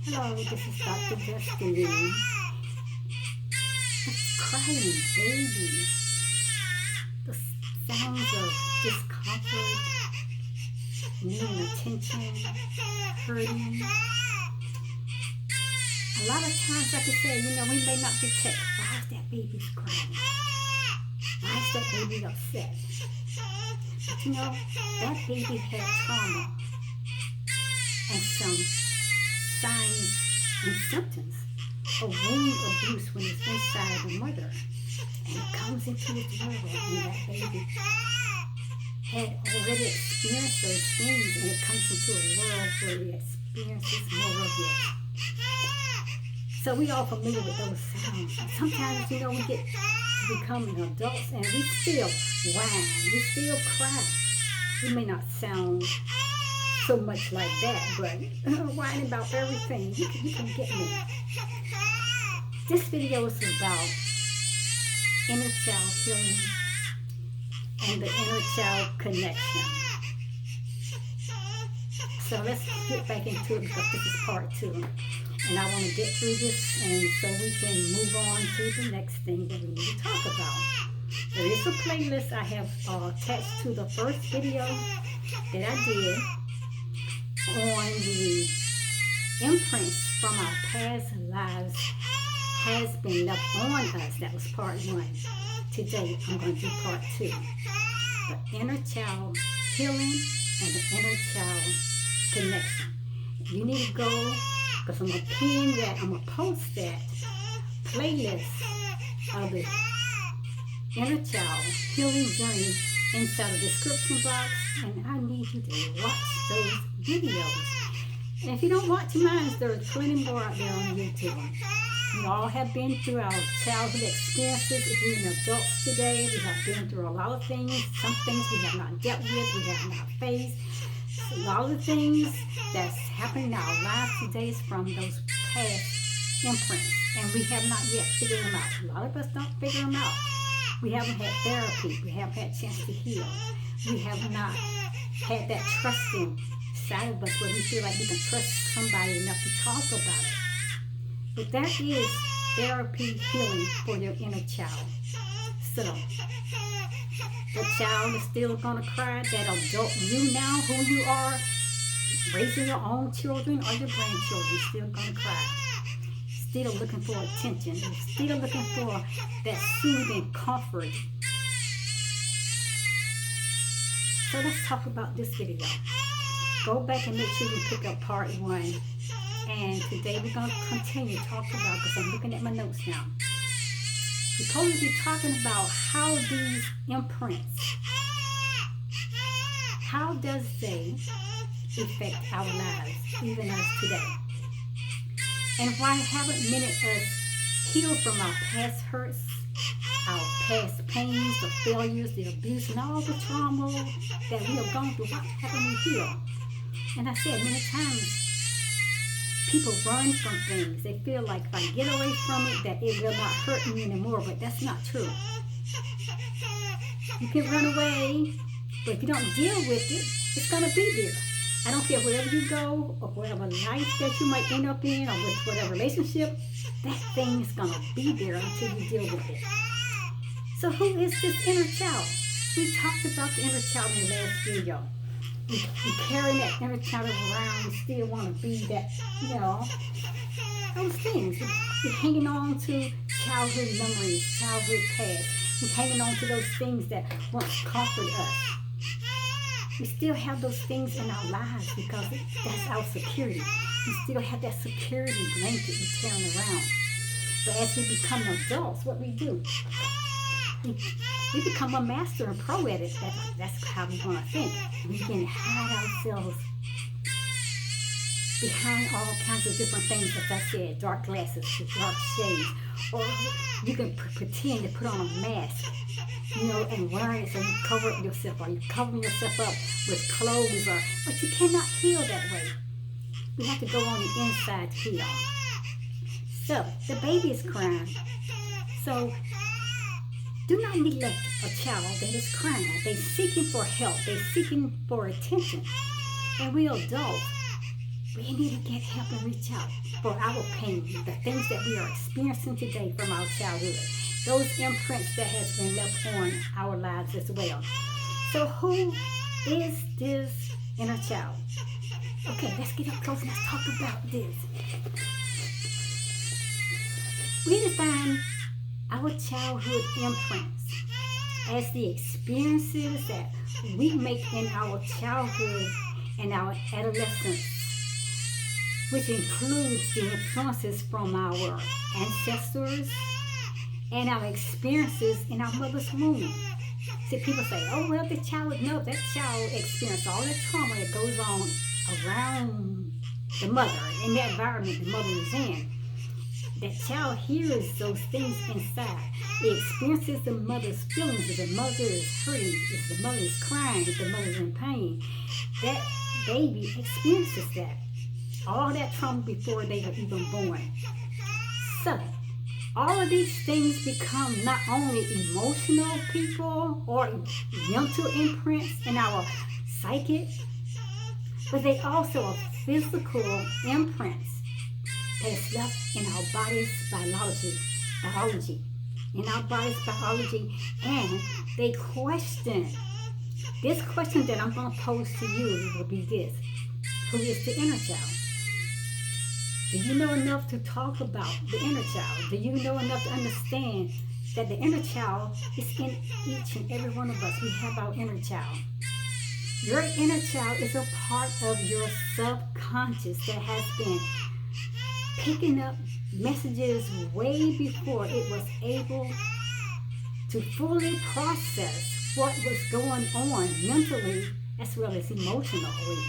Hello, this is Dr. Destiny. The crying baby, the sounds of discomfort, needing attention, hurting. A lot of times, like I said, we may not detect, why is that baby crying? Why is that baby upset? But that baby had trauma and some signs and symptoms of wound abuse when it's inside the mother. And it comes into its world, and that baby had already experienced those things, and it comes into a world where it experiences more of it. So we all familiar with those sounds. And sometimes, we get to become adults and we still whine, we still cry. We may not sound so much like that, but whining about everything. You can get me. This video is about inner child healing and the inner child connection. So let's get back into it because this is part 2. And I want to get through this and so we can move on to the next thing that we need to talk about. There is a playlist I have attached to the first video that I did on the imprints from our past lives has been left on us. That was part 1. Today I'm going to do part 2. The inner child healing and the inner child connection. You need to go, because I'm going to pin that, I'm going to post that playlist of the inner child healing journey inside the description box, and I need you to watch those videos. And if you don't watch mine, there's plenty more out there on YouTube. We all have been through our childhood experiences. If we're adults today, we have been through a lot of things. Some things we have not dealt with, we have not faced. A lot of the things that's happening in our lives today is from those past imprints, and we have not yet figured them out. A lot of us don't figure them out. We haven't had therapy. We haven't had a chance to heal. We have not had that trusting side of us where we feel like we can trust somebody enough to talk about it. But that is therapy healing for your inner child. So, the child is still going to cry. That adult you now, who you are, raising your own children or your grandchildren, still going to cry. Still looking for attention. Still looking for that soothing comfort. So let's talk about this video. Go back and make sure you pick up part 1. And today we're going to continue talking about, because I'm looking at my notes now. We're going to be talking about how these imprints, how does they affect our lives, even us today? And why haven't many of us healed from our past hurts, our past pains, the failures, the abuse, and all the trauma that we have gone through? Why haven't we healed? And I said many times, people run from things. They feel like if I get away from it, that it will not hurt me anymore, but that's not true. You can run away, but if you don't deal with it, it's going to be there. I don't care wherever you go, or whatever life that you might end up in, or with whatever relationship, that thing is going to be there until you deal with it. So who is this inner child? We talked about the inner child in the last video. We carry that inner child around. We still want to be that, those things. We're hanging on to childhood memories, childhood past. We're hanging on to those things that once comforted us. We still have those things in our lives because that's our security. We still have that security blanket we're carrying around. But as we become adults, what we do? We become a master and pro at it. That's how we want to think. We can hide ourselves behind all kinds of different things, as I said, dark glasses, dark shades. Or you can pretend to put on a mask, and wear it so you cover up yourself, or you cover yourself up with clothes, but you cannot heal that way. We have to go on the inside to heal. So, the baby is crying. So, do not neglect a child that is crying. They're seeking for help. They're seeking for attention. And we adults, We need to get help and reach out for our pain, the things that we are experiencing today from our childhood, those imprints that has been left on our lives as well. So who is this inner child? Okay, let's get up close and let's talk about this. We define our childhood imprints as the experiences that we make in our childhood and our adolescence, which includes the influences from our ancestors and our experiences in our mother's womb. See, people say, oh, well, the child, no, that child experienced all the trauma that goes on around the mother, in that environment the mother is in. That child hears those things inside. It experiences the mother's feelings. If the mother is hurting, if the mother is crying, if the mother is in pain, that baby experiences that. All that trauma before they are even born. So, all of these things become not only emotional people or mental imprints in our psychic, but they also are physical imprints that's left in our body's biology, in our body's biology, and they question. This question that I'm going to pose to you will be this: who is the inner child? Do you know enough to talk about the inner child? Do you know enough to understand that the inner child is in each and every one of us? We have our inner child. Your inner child is a part of your subconscious that has been picking up messages way before it was able to fully process what was going on mentally as well as emotionally.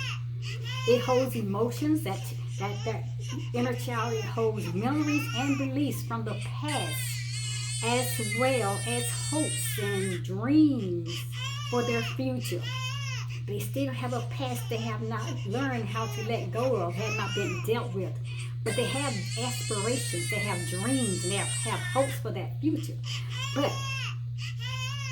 It holds emotions, that inner child, it holds memories and beliefs from the past, as well as hopes and dreams for their future. They still have a past they have not learned how to let go of, have not been dealt with. But they have aspirations, they have dreams, and they have hopes for that future. But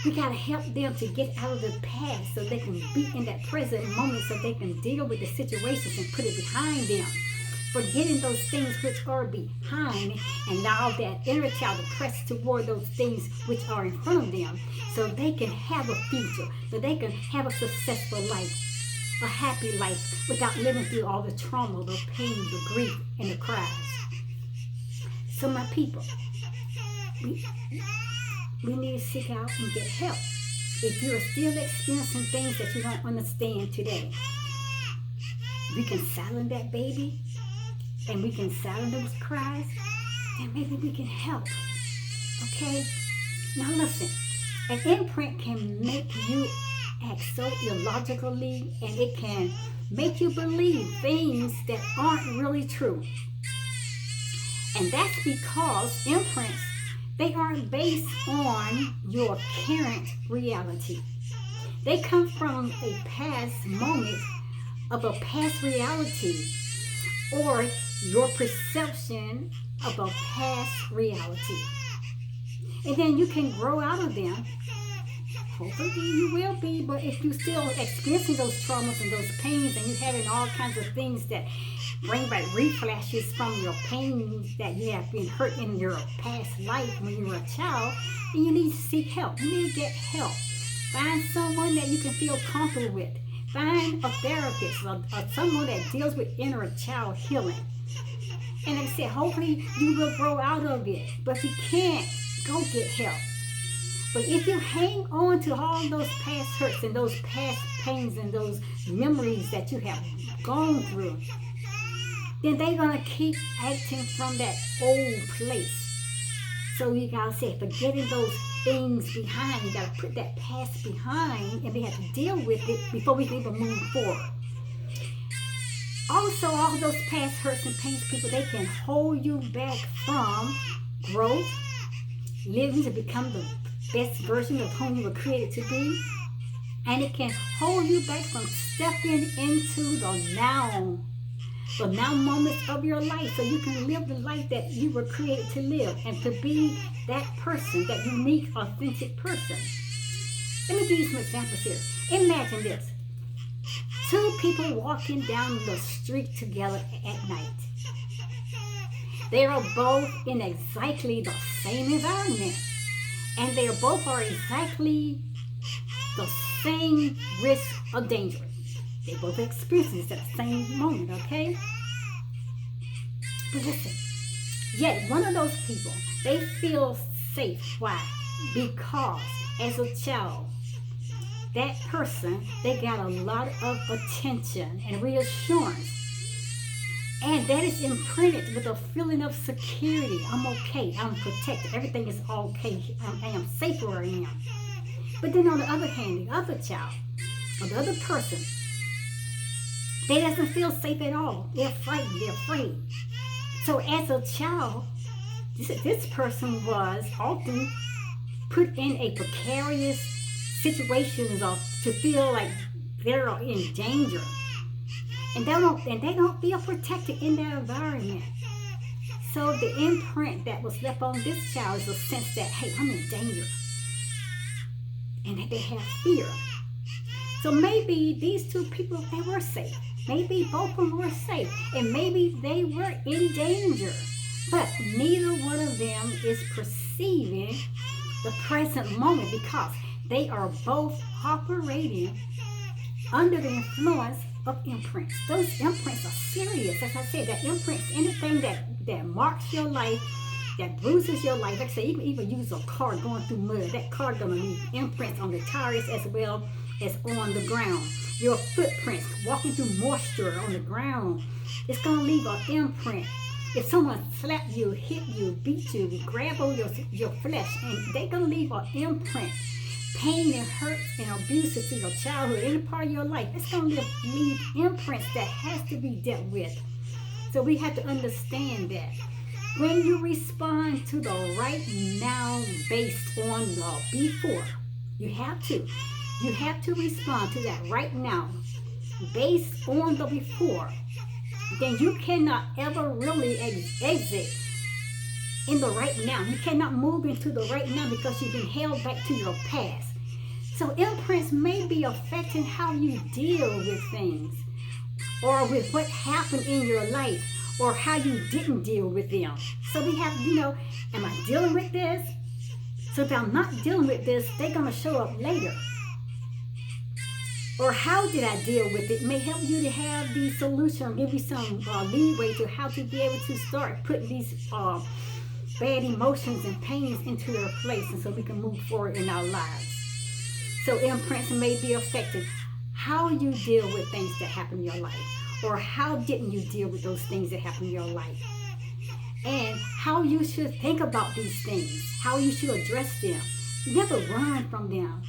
we got to help them to get out of the past so they can be in that present moment, so they can deal with the situations and put it behind them. Forgetting those things which are behind, and allow that inner child to press toward those things which are in front of them, so they can have a future, so they can have a successful life, a happy life, without living through all the trauma, the pain, the grief, and the cries. So my people, we need to seek out and get help. If you're still experiencing things that you don't understand today, we can silence that baby, and we can silence those cries, then maybe we can help. Okay? Now listen, an imprint can make you act so illogically, and it can make you believe things that aren't really true. And that's because imprints, they aren't based on your current reality. They come from a past moment of a past reality, or your perception of a past reality. And then you can grow out of them. Hopefully you will be, but if you're still experiencing those traumas and those pains, and you're having all kinds of things that bring back reflashes from your pains that you have been hurt in your past life when you were a child, then you need to seek help. You need to get help. Find someone that you can feel comfortable with. Find a therapist or someone that deals with inner child healing. And like I said, hopefully you will grow out of it. But if you can't, go get help. But if you hang on to all those past hurts and those past pains and those memories that you have gone through, then they're going to keep acting from that old place. So you got to say, forgetting those things behind, you got to put that past behind, and we have to deal with it before we can even move forward. Also, all those past hurts and pains, people, they can hold you back from growth, living to become the best version of whom you were created to be. And it can hold you back from stepping into the now moments of your life, so you can live the life that you were created to live, and to be that person, that unique, authentic person. Let me give you some examples here. Imagine this. Two people walking down the street together at night. They are both in exactly the same environment. And they both are exactly the same risk of danger. They both experience it at the same moment, okay? But listen, yet one of those people, they feel safe. Why? Because as a child, that person, they got a lot of attention and reassurance. And that is imprinted with a feeling of security. I'm okay. I'm protected. Everything is okay. I am safe where I am. But then on the other hand, the other child, or the other person, they doesn't feel safe at all. They're frightened. They're afraid. So as a child, this person was often put in a precarious situation to feel like they're in danger. And they don't feel protected in their environment. So the imprint that was left on this child is a sense that, hey, I'm in danger. And that they have fear. So maybe these two people, they were safe. Maybe both of them were safe. And maybe they were in danger. But neither one of them is perceiving the present moment because they are both operating under the influence of imprints. Those imprints are serious. As I said, that imprints, anything that marks your life, that bruises your life. Like I say, even use a car going through mud. That car gonna leave imprints on the tires as well as on the ground. Your footprints walking through moisture on the ground, it's gonna leave an imprint. If someone slapped you, hit you, beat you, grab on your flesh, and they're gonna leave an imprint. Pain and hurt and abuses to your childhood, any part of your life, it's going to leave imprints that has to be dealt with. So we have to understand that when you respond to the right now based on the before, you have to respond to that right now based on the before. Then you cannot ever really exit in the right now. You cannot move into the right now because you've been held back to your past. So imprints may be affecting how you deal with things, or with what happened in your life, or how you didn't deal with them. So we have, am I dealing with this? So if I'm not dealing with this, they're going to show up later. Or how did I deal with it? It may help you to have the solution, give you some leeway to how to be able to start putting these bad emotions and pains into their place, and so we can move forward in our lives. So imprints may be affecting how you deal with things that happen in your life, or how didn't you deal with those things that happen in your life, and how you should think about these things, how you should address them. You never run from them.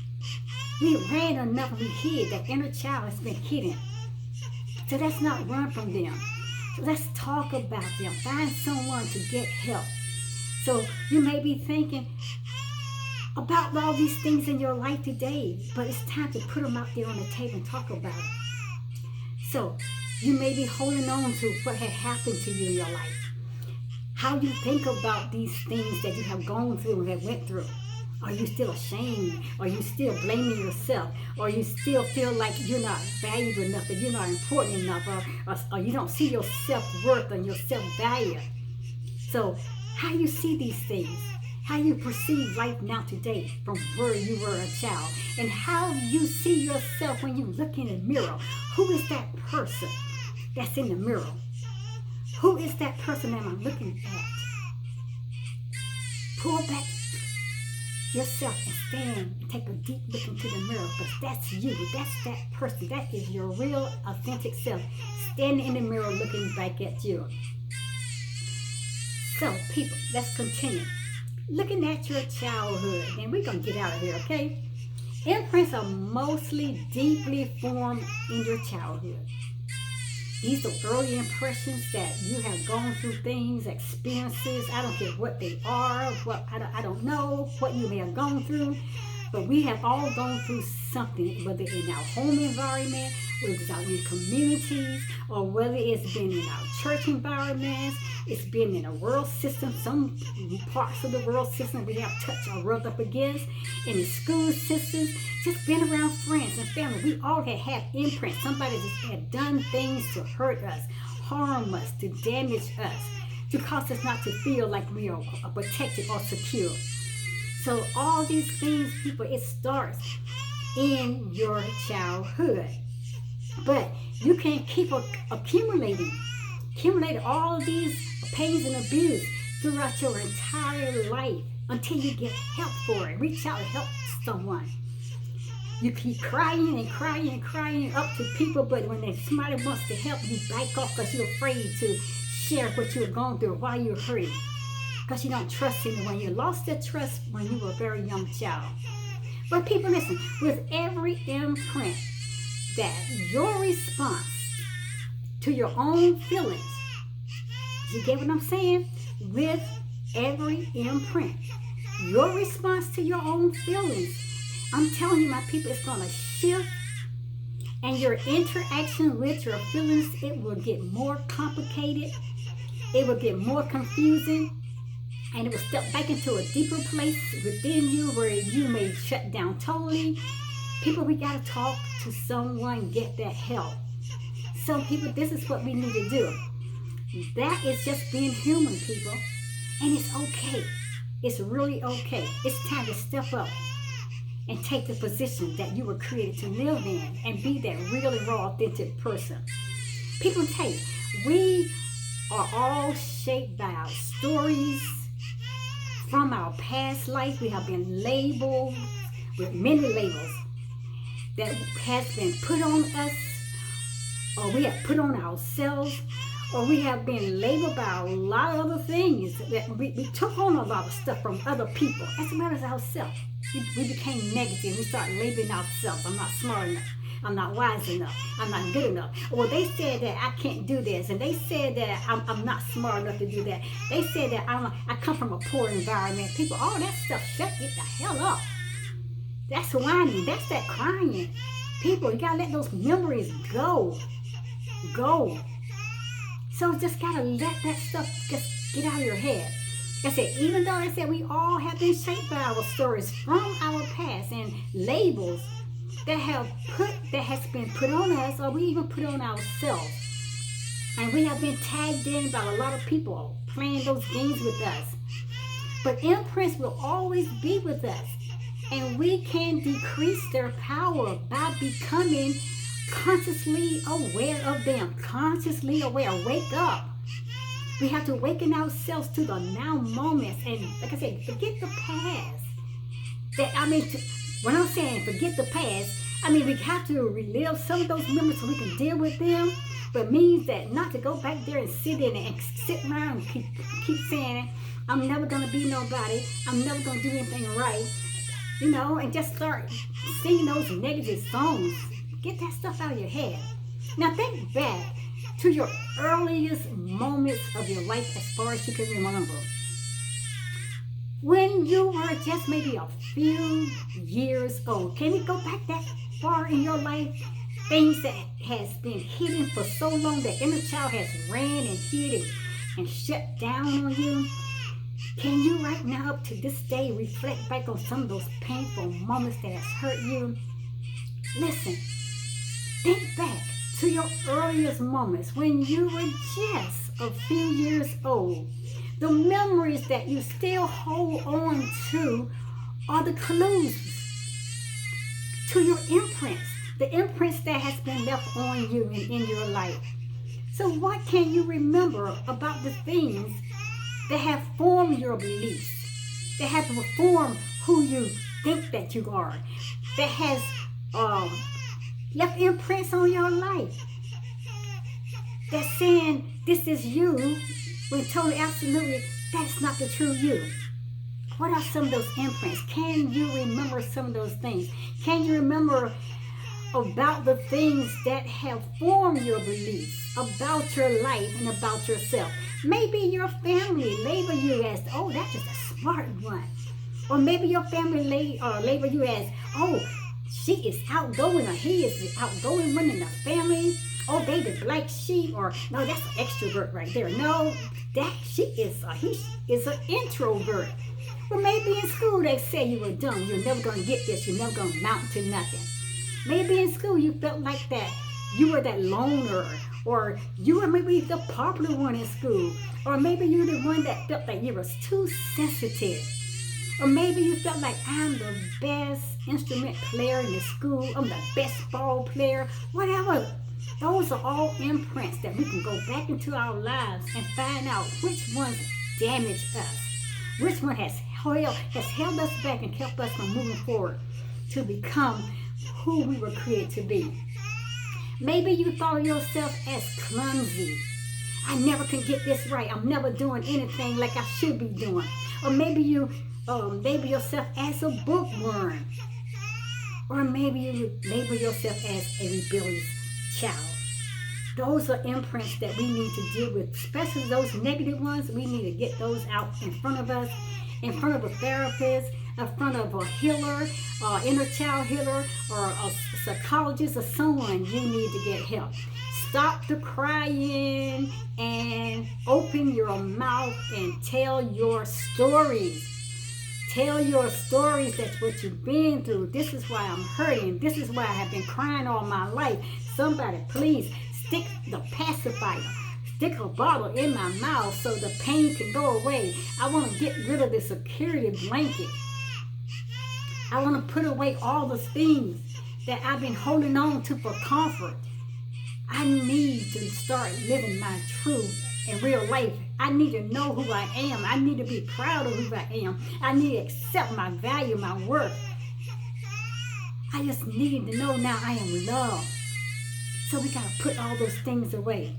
We ran enough and we hid. That inner child has been hidden. So let's not run from them. So let's talk about them. Find someone to get help. So you may be thinking about all these things in your life today, but it's time to put them out there on the table and talk about it. So you may be holding on to what had happened to you in your life. How you think about these things that you have gone through and have went through. Are you still ashamed? Are you still blaming yourself? Or you still feel like you're not valuable enough, that you're not important enough, or you don't see your self-worth and your self-value? So how you see these things, how you perceive life now today from where you were a child, and how you see yourself when you look in the mirror. Who is that person that's in the mirror? Who is that person that I'm looking at? Pull back yourself and stand and take a deep look into the mirror, because that's you. That's that person. That is your real, authentic self standing in the mirror looking back at you. So, people, let's continue. Looking at your childhood, and we're going to get out of here, okay? Imprints are mostly deeply formed in your childhood. These are early impressions that you have gone through things, experiences. I don't care what they are, I don't know what you may have gone through, But we have all gone through something, whether in our home environment, whether it's out in communities, or whether it's been in our church environments, it's been in a world system, some parts of the world system we have touched or rubbed up against, in the school systems, just been around friends and family. We all had imprints. Somebody just had done things to hurt us, harm us, to damage us, to cause us not to feel like we are protected or secure. So all these things, people, it starts in your childhood. But you can't keep accumulating all these pains and abuse throughout your entire life until you get help for it. Reach out and help someone. You keep crying and crying and crying up to people, but when somebody wants to help, you back off because you're afraid to share what you're going through, why you're hurting, because you don't trust anyone. You lost that trust when you were a very young child. But people, listen, with every imprint, that your response to your own feelings, you get what I'm saying? With every imprint, your response to your own feelings, I'm telling you, my people, it's going to shift, and your interaction with your feelings, it will get more complicated, it will get more confusing, and it will step back into a deeper place within you where you may shut down totally. People, we got to talk to someone, get that help. So people, this is what we need to do. That is just being human, people. And it's okay. It's really okay. It's time to step up and take the position that you were created to live in and be that really raw, authentic person. People, tell you, we are all shaped by our stories. From our past life, we have been labeled with many labels that has been put on us, or we have put on ourselves, or we have been labeled by a lot of other things that we took on a lot of stuff from other people. As a matter of ourselves, we became negative. We started labeling ourselves. I'm not smart enough. I'm not wise enough. I'm not good enough. Well, they said that I can't do this, and they said that I'm not smart enough to do that. They said that I come from a poor environment. People, all that stuff, shut it the hell up. That's whining. That's that crying. People, you gotta let those memories go. Go. So just gotta let that stuff just get out of your head. Like I said, even though I said we all have been shaped by our stories from our past and labels that has been put on us, or we even put on ourselves. And we have been tagged in by a lot of people playing those games with us. But imprints will always be with us. And we can decrease their power by becoming consciously aware of them. Consciously aware. Wake up. We have to awaken ourselves to the now moments. And like I said, forget the past. When I'm saying forget the past, I mean we have to relive some of those memories so we can deal with them. But means that not to go back there and sit around and keep saying, I'm never going to be nobody. I'm never going to do anything right. You know, and just start singing those negative songs. Get that stuff out of your head. Now think back to your earliest moments of your life as far as you can remember. When you were just maybe a few years old. Can you go back that far in your life? Things that has been hidden for so long, that inner child has ran and hid and shut down on you. Can you right now up to this day reflect back on some of those painful moments that has hurt you? Listen, think back to your earliest moments when you were just a few years old. The memories that you still hold on to are the clues to your imprints. The imprints that has been left on you and in your life. So what can you remember about the things that have formed your beliefs, that have formed who you think that you are, that has left imprints on your life, that's saying this is you, when totally, absolutely, that's not the true you? What are some of those imprints? Can you remember some of those things? Can you remember about the things that have formed your beliefs about your life and about yourself? Maybe your family label you as, oh, that's just a smart one. Or maybe your family label you as, oh, she is outgoing, or he is the outgoing one in the family. Oh, they the black sheep, or no, that's an extrovert right there. No, he is an introvert. Or maybe in school they say you were dumb, you're never gonna get this, you're never gonna amount to nothing. Maybe in school you felt like that. You were that loner, or you were maybe the popular one in school, or maybe you were the one that felt like you was too sensitive. Or maybe you felt like I'm the best instrument player in the school, I'm the best ball player, whatever. Those are all imprints that we can go back into our lives and find out which ones damaged us, which one has held us back and kept us from moving forward to become who we were created to be. Maybe you thought of yourself as clumsy. I never can get this right. I'm never doing anything like I should be doing. Or maybe you label yourself as a bookworm. Or maybe you label yourself as a rebellious child. Those are imprints that we need to deal with, especially those negative ones. We need to get those out in front of us, in front of a therapist, in front of a healer, inner child healer, or a psychologist, or someone. You need to get help. Stop the crying and open your mouth and tell your stories. Tell your stories. That's what you've been through. This is why I'm hurting. This is why I have been crying all my life. Somebody please stick the pacifier. Stick a bottle in my mouth so the pain can go away. I want to get rid of this security blanket. I want to put away all the things that I've been holding on to for comfort. I need to start living my truth in real life. I need to know who I am. I need to be proud of who I am. I need to accept my value, my worth. I just need to know now I am loved. So we got to put all those things away.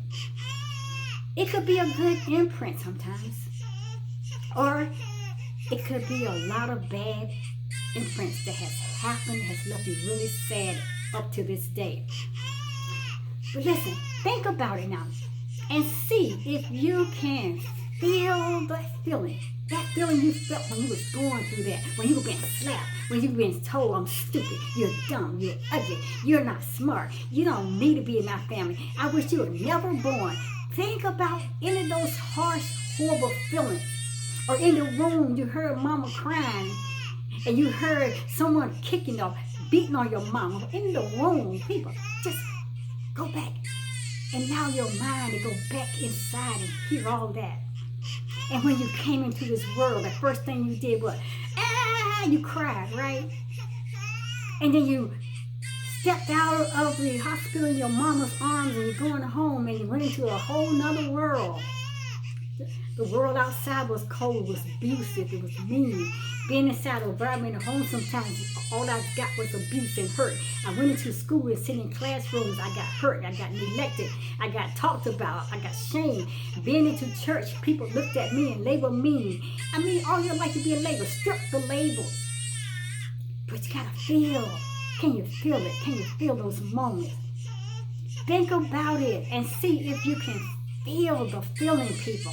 It could be a good imprint sometimes. Or it could be a lot of bad imprints that has happened, has left you really sad up to this day. But listen, think about it now and see if you can feel that feeling you felt when you was going through that, when you were being slapped, when you were being told I'm stupid, you're dumb, you're ugly, you're not smart, you don't need to be in my family, I wish you were never born. Think about any of those harsh, horrible feelings. Or in the room, you heard mama crying, and you heard someone kicking or beating on your mama. In the room, people, just go back and allow your mind to go back inside and hear all that. And when you came into this world, the first thing you did was, you cried, right? And then you stepped out of the hospital in your mama's arms and you're going home and you went into a whole nother world. The world outside was cold, was abusive, it was mean. Being inside an environment at home sometimes, all I got was abuse and hurt. I went into school and sitting in classrooms, I got hurt, I got neglected, I got talked about, I got shamed. Being into church, people looked at me and labeled me. I mean, all your life to be a label, strip the labels. But you gotta feel. Can you feel it? Can you feel those moments? Think about it and see if you can feel the feeling, people.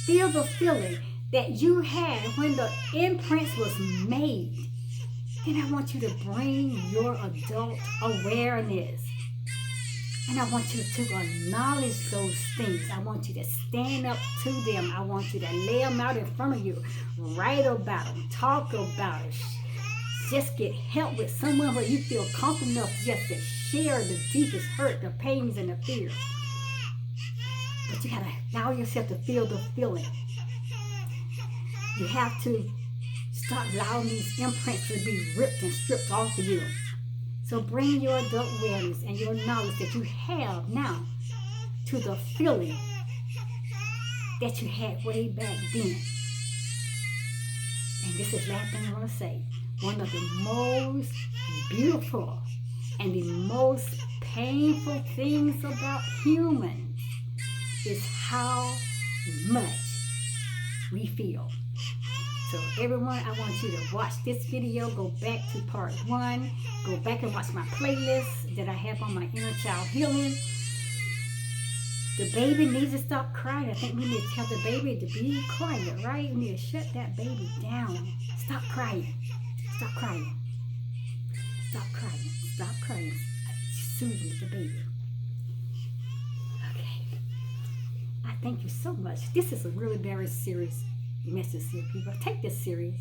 Feel the feeling that you had when the imprints was made. Then I want you to bring your adult awareness. And I want you to acknowledge those things. I want you to stand up to them. I want you to lay them out in front of you. Write about them. Talk about it. Just get help with someone where you feel comfortable enough just to share the deepest hurt, the pains, and the fears. But you gotta allow yourself to feel the feeling. You have to start allowing these imprints to be ripped and stripped off of you. So bring your adult awareness and your knowledge that you have now to the feeling that you had way back then. And this is the last thing I want to say. One of the most beautiful and the most painful things about humans is how much we feel. So everyone, I want you to watch this video. Go back to part 1. Go back and watch my playlist that I have on my inner child healing. The baby needs to stop crying. I think we need to tell the baby to be quiet, right? We need to shut that baby down. Stop crying. Stop crying. Stop crying. Stop crying. Soothing the baby. Okay. I thank you so much. This is a really very serious message here, people. Take this serious.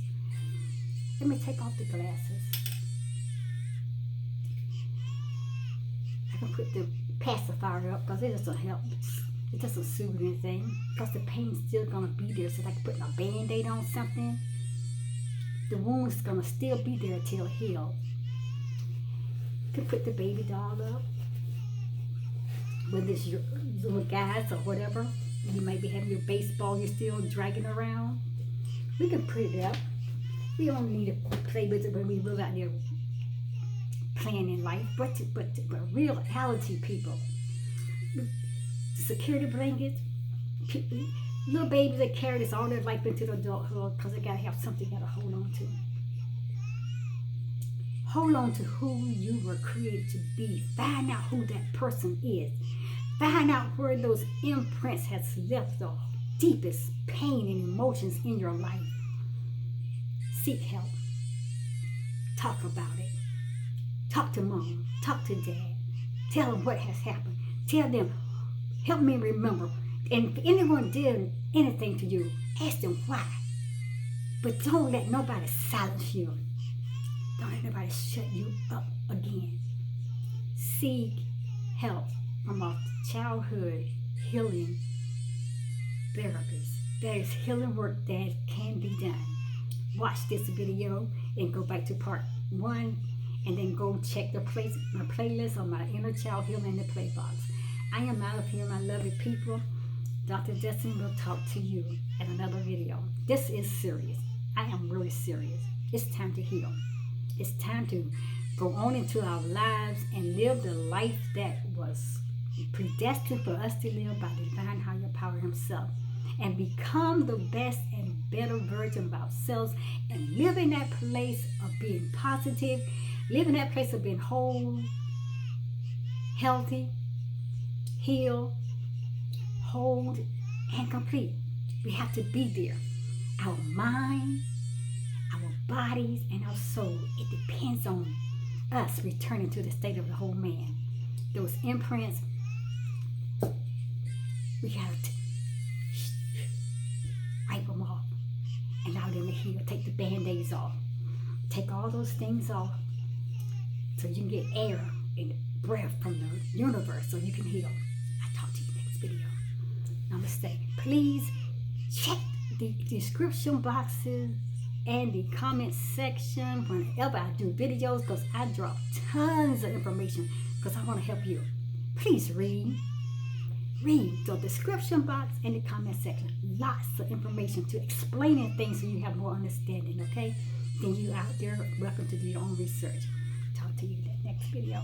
Let me take off the glasses. I can put the pacifier up because it doesn't help. It doesn't soothe anything because the pain's still going to be there. So like putting a band-aid on something, the wound's going to still be there till it heals. You can put the baby doll up, whether it's your little guys or whatever. You might be having your baseball you're still dragging around. We can put it up. We don't need to play with it when we live out there playing in life, but reality, people. The security blankets, little babies that carry this all their life into the adulthood because they gotta have something they gotta hold on to. Hold on to who you were created to be. Find out who that person is. Find out where those imprints has left the deepest pain and emotions in your life. Seek help. Talk about it. Talk to mom. Talk to dad. Tell them what has happened. Tell them, help me remember. And if anyone did anything to you, ask them why. But don't let nobody silence you. Don't let nobody shut you up again. Seek help from a childhood healing therapist. There is healing work that can be done. Watch this video and go back to part 1 and then go check my playlist on my Inner Child Healing in the Play Box. I am out of here, my lovely people. Dr. Destiny will talk to you in another video. This is serious. I am really serious. It's time to heal. It's time to go on into our lives and live the life that was predestined for us to live by divine higher power himself, and become the best and better version of ourselves, and live in that place of being positive, live in that place of being whole, healthy, healed, whole, and complete. We have to be there. Our mind, our bodies, and our soul, it depends on us returning to the state of the whole man. Those imprints, we have to wipe them off, allow them to heal. Take the band-aids off. Take all those things off so you can get air and breath from the universe so you can heal. I'll talk to you next video. Namaste. Please check the description boxes and the comment section whenever I do videos, because I drop tons of information because I want to help you. Please read the description box and the comment section. Lots of information to explaining things so you have more understanding, okay? Then you out there, welcome to do your own research. Talk to you in the next video.